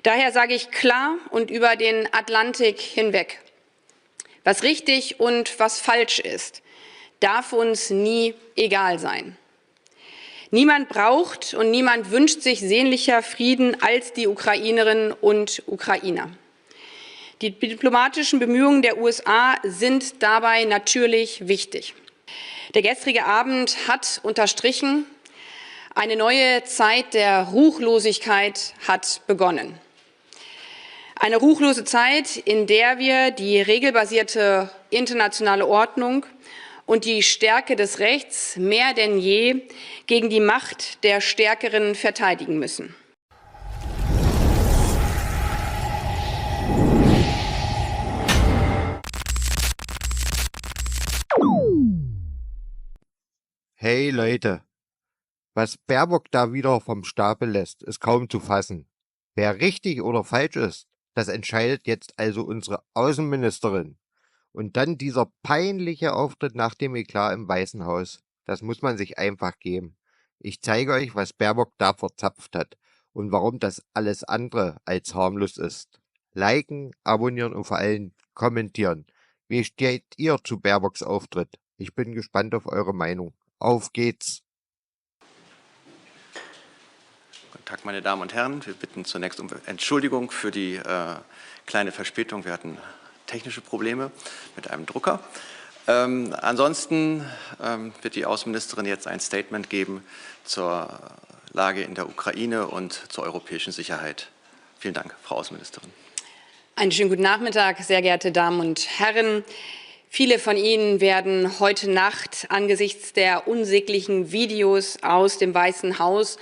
Daher sage ich klar und über den Atlantik hinweg: Was richtig und was falsch ist, darf uns nie egal sein. Niemand braucht und niemand wünscht sich sehnlicher Frieden als die Ukrainerinnen und Ukrainer. Die diplomatischen Bemühungen der USA sind dabei natürlich wichtig. Der gestrige Abend hat unterstrichen, eine neue Zeit der Ruchlosigkeit hat begonnen. Eine ruchlose Zeit, in der wir die regelbasierte internationale Ordnung und die Stärke des Rechts mehr denn je gegen die Macht der Stärkeren verteidigen müssen. Hey Leute, was Baerbock da wieder vom Stapel lässt, ist kaum zu fassen. Wer richtig oder falsch ist, das entscheidet jetzt also unsere Außenministerin. Und dann dieser peinliche Auftritt nach dem Eklat im Weißen Haus. Das muss man sich einfach geben. Ich zeige euch, was Baerbock da verzapft hat und warum das alles andere als harmlos ist. Liken, abonnieren und vor allem kommentieren. Wie steht ihr zu Baerbocks Auftritt? Ich bin gespannt auf eure Meinung. Auf geht's! Guten Tag, meine Damen und Herren. Wir bitten zunächst um Entschuldigung für die kleine Verspätung. Wir hatten technische Probleme mit einem Drucker. Ansonsten wird die Außenministerin jetzt ein Statement geben zur Lage in der Ukraine und zur europäischen Sicherheit. Vielen Dank, Frau Außenministerin. Einen schönen guten Nachmittag, sehr geehrte Damen und Herren. Viele von Ihnen werden heute Nacht angesichts der unsäglichen Videos aus dem Weißen Haus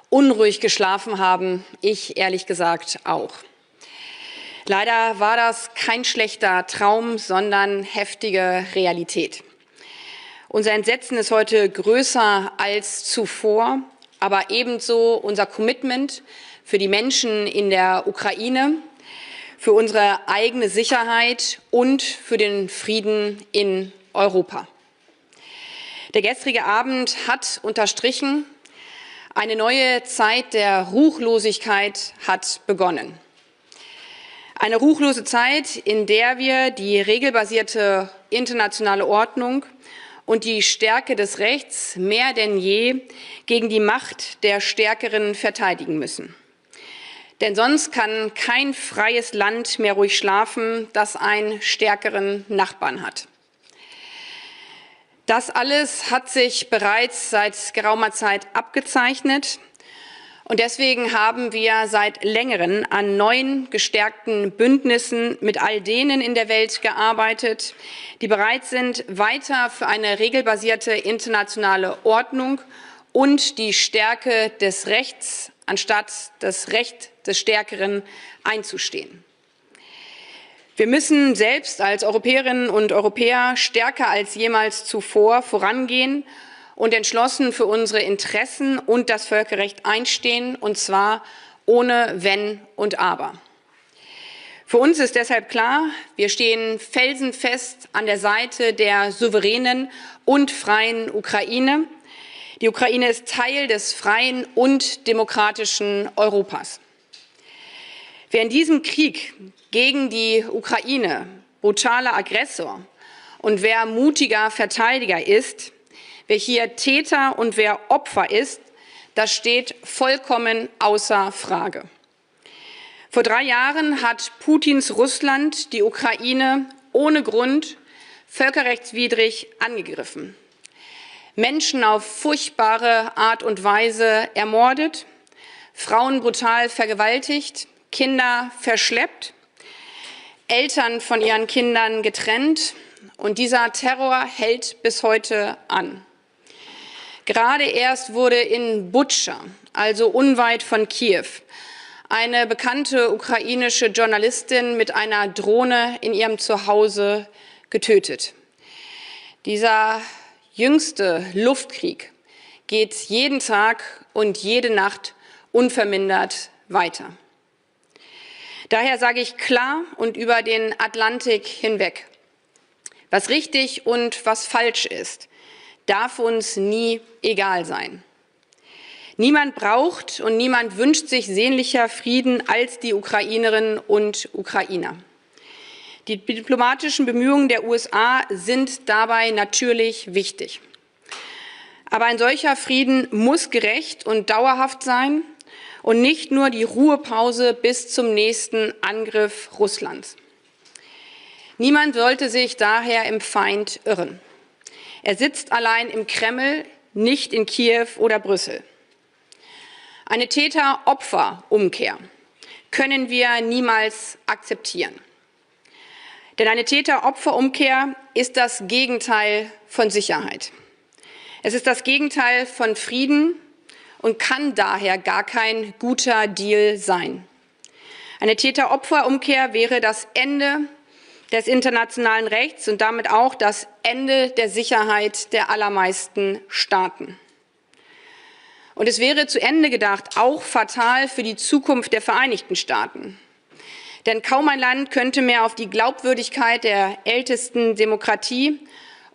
unruhig geschlafen haben. Ich ehrlich gesagt auch. Leider war das kein schlechter Traum, sondern heftige Realität. Unser Entsetzen ist heute größer als zuvor, aber ebenso unser Commitment für die Menschen in der Ukraine, für unsere eigene Sicherheit und für den Frieden in Europa. Der gestrige Abend hat unterstrichen, eine neue Zeit der Ruchlosigkeit hat begonnen. Eine ruchlose Zeit, in der wir die regelbasierte internationale Ordnung und die Stärke des Rechts mehr denn je gegen die Macht der Stärkeren verteidigen müssen. Denn sonst kann kein freies Land mehr ruhig schlafen, das einen stärkeren Nachbarn hat. Das alles hat sich bereits seit geraumer Zeit abgezeichnet. Und deswegen haben wir seit längerem an neuen, gestärkten Bündnissen mit all denen in der Welt gearbeitet, die bereit sind, weiter für eine regelbasierte internationale Ordnung und die Stärke des Rechts anstatt das Recht des Stärkeren einzustehen. Wir müssen selbst als Europäerinnen und Europäer stärker als jemals zuvor vorangehen und entschlossen für unsere Interessen und das Völkerrecht einstehen, und zwar ohne Wenn und Aber. Für uns ist deshalb klar, wir stehen felsenfest an der Seite der souveränen und freien Ukraine. Die Ukraine ist Teil des freien und demokratischen Europas. Wer in diesem Krieg gegen die Ukraine brutaler Aggressor und wer mutiger Verteidiger ist, wer hier Täter und wer Opfer ist, das steht vollkommen außer Frage. Vor 3 Jahren hat Putins Russland die Ukraine ohne Grund völkerrechtswidrig angegriffen, Menschen auf furchtbare Art und Weise ermordet, Frauen brutal vergewaltigt, Kinder verschleppt, Eltern von ihren Kindern getrennt, und dieser Terror hält bis heute an. Gerade erst wurde in Butscha, also unweit von Kiew, eine bekannte ukrainische Journalistin mit einer Drohne in ihrem Zuhause getötet. Dieser jüngste Luftkrieg geht jeden Tag und jede Nacht unvermindert weiter. Daher sage ich klar und über den Atlantik hinweg: Was richtig und was falsch ist, darf uns nie egal sein. Niemand braucht und niemand wünscht sich sehnlicher Frieden als die Ukrainerinnen und Ukrainer. Die diplomatischen Bemühungen der USA sind dabei natürlich wichtig. Aber ein solcher Frieden muss gerecht und dauerhaft sein und nicht nur die Ruhepause bis zum nächsten Angriff Russlands. Niemand sollte sich daher im Feind irren. Er sitzt allein im Kreml, nicht in Kiew oder Brüssel. Eine Täter-Opfer-Umkehr können wir niemals akzeptieren. Denn eine Täter-Opfer-Umkehr ist das Gegenteil von Sicherheit. Es ist das Gegenteil von Frieden und kann daher gar kein guter Deal sein. Eine Täter-Opfer-Umkehr wäre das Ende des internationalen Rechts und damit auch das Ende der Sicherheit der allermeisten Staaten. Und es wäre zu Ende gedacht auch fatal für die Zukunft der Vereinigten Staaten. Denn kaum ein Land könnte mehr auf die Glaubwürdigkeit der ältesten Demokratie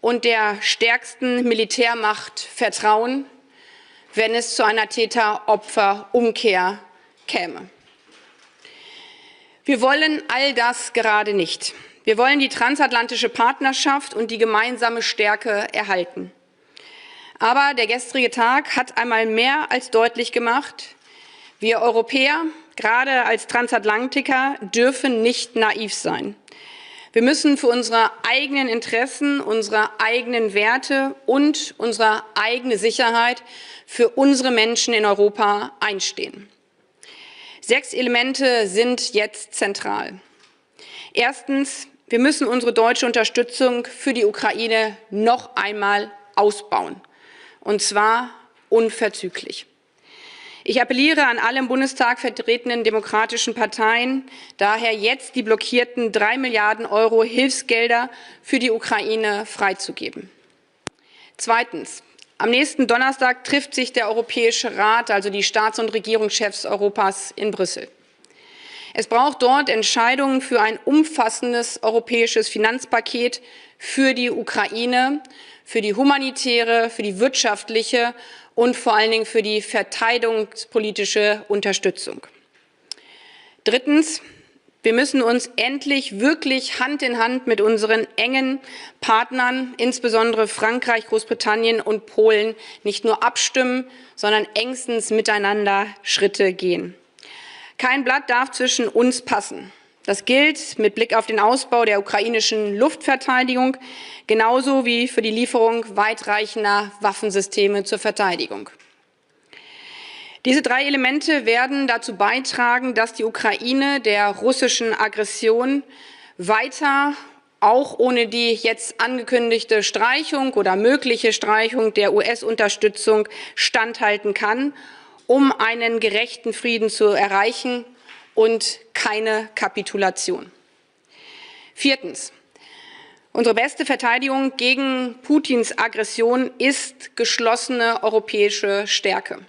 und der stärksten Militärmacht vertrauen, wenn es zu einer Täter-Opfer-Umkehr käme. Wir wollen all das gerade nicht. Wir wollen die transatlantische Partnerschaft und die gemeinsame Stärke erhalten. Aber der gestrige Tag hat einmal mehr als deutlich gemacht, wir Europäer, gerade als Transatlantiker, dürfen nicht naiv sein. Wir müssen für unsere eigenen Interessen, unsere eigenen Werte und unsere eigene Sicherheit für unsere Menschen in Europa einstehen. 6 Elemente sind jetzt zentral. Erstens, wir müssen unsere deutsche Unterstützung für die Ukraine noch einmal ausbauen, und zwar unverzüglich. Ich appelliere an alle im Bundestag vertretenen demokratischen Parteien, daher jetzt die blockierten 3 Milliarden € Hilfsgelder für die Ukraine freizugeben. Zweitens, am nächsten Donnerstag trifft sich der Europäische Rat, also die Staats- und Regierungschefs Europas, in Brüssel. Es braucht dort Entscheidungen für ein umfassendes europäisches Finanzpaket für die Ukraine, für die humanitäre, für die wirtschaftliche und vor allen Dingen für die verteidigungspolitische Unterstützung. Drittens, wir müssen uns endlich wirklich Hand in Hand mit unseren engen Partnern, insbesondere Frankreich, Großbritannien und Polen, nicht nur abstimmen, sondern engstens miteinander Schritte gehen. Kein Blatt darf zwischen uns passen. Das gilt mit Blick auf den Ausbau der ukrainischen Luftverteidigung, genauso wie für die Lieferung weitreichender Waffensysteme zur Verteidigung. Diese 3 Elemente werden dazu beitragen, dass die Ukraine der russischen Aggression weiter, auch ohne die jetzt angekündigte Streichung oder mögliche Streichung der US-Unterstützung, standhalten kann, um einen gerechten Frieden zu erreichen und keine Kapitulation. Viertens. Unsere beste Verteidigung gegen Putins Aggression ist geschlossene europäische Stärke.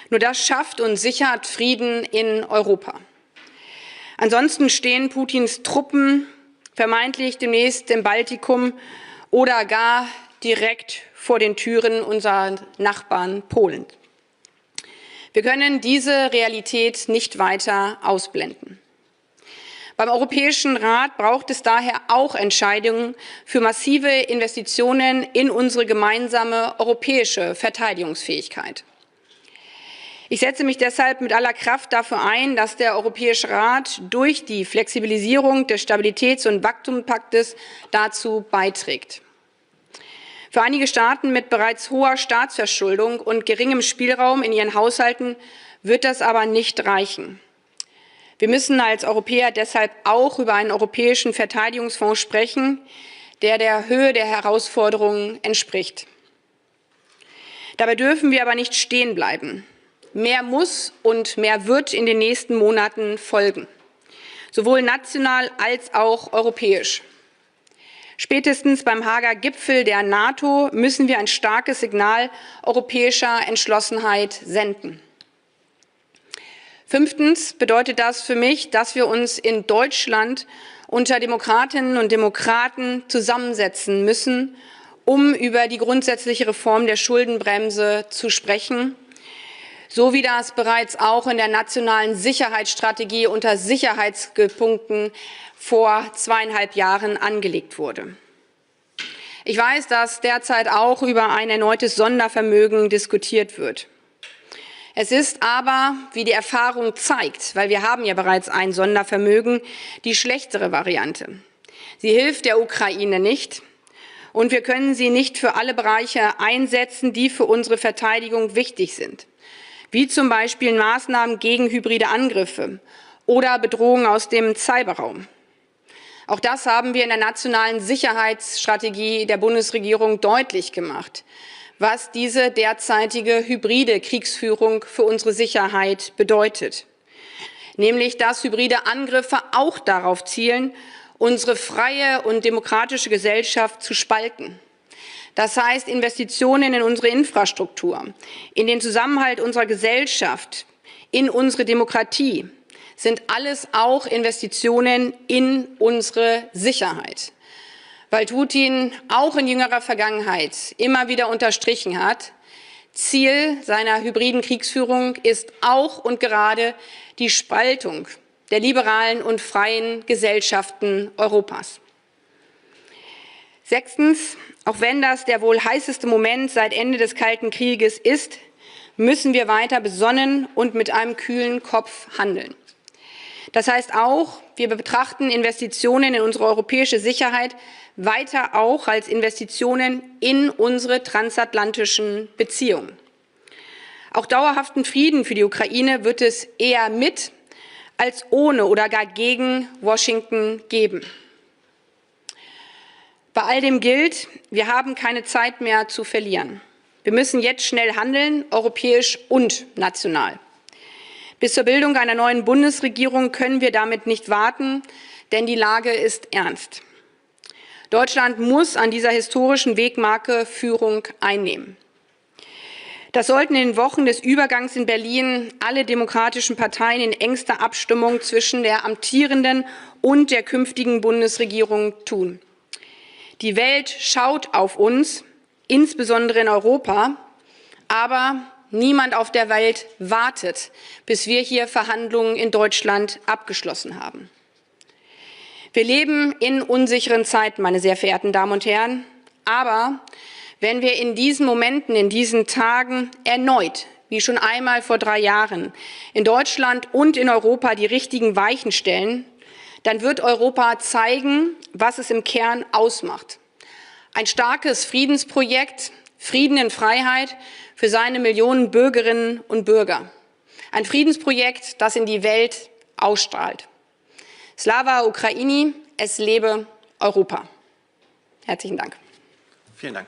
Nur das schafft und sichert Frieden in Europa. Ansonsten stehen Putins Truppen vermeintlich demnächst im Baltikum oder gar direkt vor den Türen unserer Nachbarn Polens. Wir können diese Realität nicht weiter ausblenden. Beim Europäischen Rat braucht es daher auch Entscheidungen für massive Investitionen in unsere gemeinsame europäische Verteidigungsfähigkeit. Ich setze mich deshalb mit aller Kraft dafür ein, dass der Europäische Rat durch die Flexibilisierung des Stabilitäts- und Wachstumspaktes dazu beiträgt. Für einige Staaten mit bereits hoher Staatsverschuldung und geringem Spielraum in ihren Haushalten wird das aber nicht reichen. Wir müssen als Europäer deshalb auch über einen europäischen Verteidigungsfonds sprechen, der der Höhe der Herausforderungen entspricht. Dabei dürfen wir aber nicht stehen bleiben. Mehr muss und mehr wird in den nächsten Monaten folgen, sowohl national als auch europäisch. Spätestens beim Haager Gipfel der NATO müssen wir ein starkes Signal europäischer Entschlossenheit senden. Fünftens bedeutet das für mich, dass wir uns in Deutschland unter Demokratinnen und Demokraten zusammensetzen müssen, um über die grundsätzliche Reform der Schuldenbremse zu sprechen, so wie das bereits auch in der nationalen Sicherheitsstrategie unter Sicherheitspunkten vor 2,5 Jahren angelegt wurde. Ich weiß, dass derzeit auch über ein erneutes Sondervermögen diskutiert wird. Es ist aber, wie die Erfahrung zeigt, weil wir haben ja bereits ein Sondervermögen, die schlechtere Variante. Sie hilft der Ukraine nicht und wir können sie nicht für alle Bereiche einsetzen, die für unsere Verteidigung wichtig sind, wie zum Beispiel Maßnahmen gegen hybride Angriffe oder Bedrohungen aus dem Cyberraum. Auch das haben wir in der nationalen Sicherheitsstrategie der Bundesregierung deutlich gemacht, was diese derzeitige hybride Kriegsführung für unsere Sicherheit bedeutet. Nämlich, dass hybride Angriffe auch darauf zielen, unsere freie und demokratische Gesellschaft zu spalten. Das heißt, Investitionen in unsere Infrastruktur, in den Zusammenhalt unserer Gesellschaft, in unsere Demokratie sind alles auch Investitionen in unsere Sicherheit. Weil Putin auch in jüngerer Vergangenheit immer wieder unterstrichen hat, Ziel seiner hybriden Kriegsführung ist auch und gerade die Spaltung der liberalen und freien Gesellschaften Europas. 6. Auch wenn das der wohl heißeste Moment seit Ende des Kalten Krieges ist, müssen wir weiter besonnen und mit einem kühlen Kopf handeln. Das heißt auch, wir betrachten Investitionen in unsere europäische Sicherheit weiter auch als Investitionen in unsere transatlantischen Beziehungen. Auch dauerhaften Frieden für die Ukraine wird es eher mit als ohne oder gar gegen Washington geben. Bei all dem gilt, wir haben keine Zeit mehr zu verlieren. Wir müssen jetzt schnell handeln, europäisch und national. Bis zur Bildung einer neuen Bundesregierung können wir damit nicht warten, denn die Lage ist ernst. Deutschland muss an dieser historischen Wegmarke Führung einnehmen. Das sollten in den Wochen des Übergangs in Berlin alle demokratischen Parteien in engster Abstimmung zwischen der amtierenden und der künftigen Bundesregierung tun. Die Welt schaut auf uns, insbesondere in Europa, aber niemand auf der Welt wartet, bis wir hier Verhandlungen in Deutschland abgeschlossen haben. Wir leben in unsicheren Zeiten, meine sehr verehrten Damen und Herren, aber wenn wir in diesen Momenten, in diesen Tagen erneut, wie schon einmal vor 3 Jahren, in Deutschland und in Europa die richtigen Weichen stellen, dann wird Europa zeigen, was es im Kern ausmacht. Ein starkes Friedensprojekt, Frieden in Freiheit für seine Millionen Bürgerinnen und Bürger. Ein Friedensprojekt, das in die Welt ausstrahlt. Slava Ukraini, es lebe Europa. Herzlichen Dank. Vielen Dank.